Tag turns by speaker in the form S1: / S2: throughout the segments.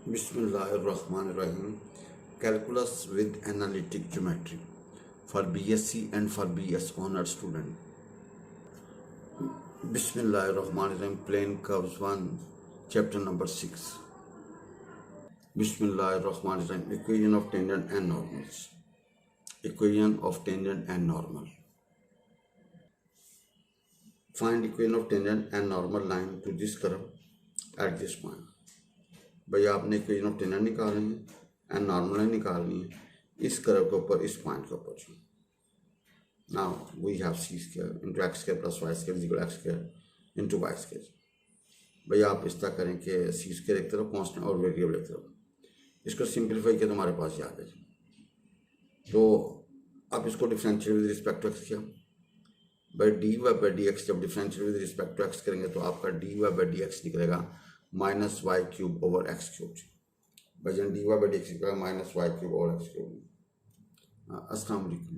S1: Bismillahirrahmanirrahim. Calculus with analytic geometry for BSc and for BS honor student. Bismillahirrahmanirrahim. Plane curves 1, chapter number 6. Bismillahirrahmanirrahim. Equation of tangent and normals. Equation of tangent and normal. Find equation of tangent and normal line to this curve at this point. भाई आपने equation of tangent निकालनी है and normal line निकालनी है इस curve के ऊपर, इस पॉइंट के ऊपर। Now we have c square into x square plus y square is equal x square into y square. भाई आप इस तरह करें कि सी स्क्वायर एक तरफ कांस्टेंट और वेरिएबल एक तरफ, इसको सिंप्लीफाई किया तो हमारे पास ये आ गया। तो आप इसको differential with respect to X किया, भाई D Y by D X जब differential with respect to X करेंगे तो आपका D Y by D X निकलेगा minus Y cube over X cube. भाई जन D Y by D X निकलेगा minus Y cube over X cube. अस्सलाम वालेकुम।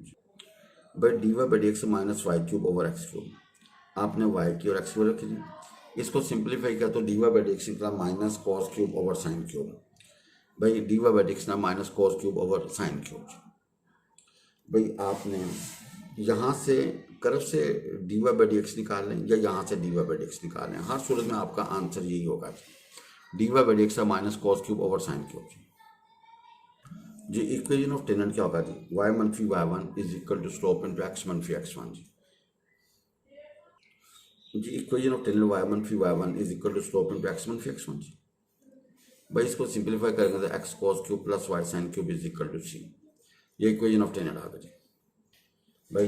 S1: भाई D Y by D X minus Y cube over X cube, आपने Y की और एक्स क्यूब रखी थी, इसको सिंप्लीफाई किया तो D Y by D X निकला minus cos cube over sine cube. भाई D Y by D X ना minus cos cube over sine cube. भाई आपने यहाँ से कर्व से D Y by D X निकाल लें या यहाँ से D Y by D X निकाल लें, हर सूरत में आपका आंसर यही होगा D Y by D X minus cos cube over sine cube. Ji equation of tangent क्या होगा जी, वाई मनफी Y one is equal to slope into X मनफी एक्स वन। जी इक्वेशन ऑफ टेंजेंट वाई मनफी Y one is equal to slope into X मनफी X one. भाई इसको सिंप्लीफाई करेंगे तो X cos cube plus Y sine cube is equal to C. ये equation of tangent आ गया जी। भाई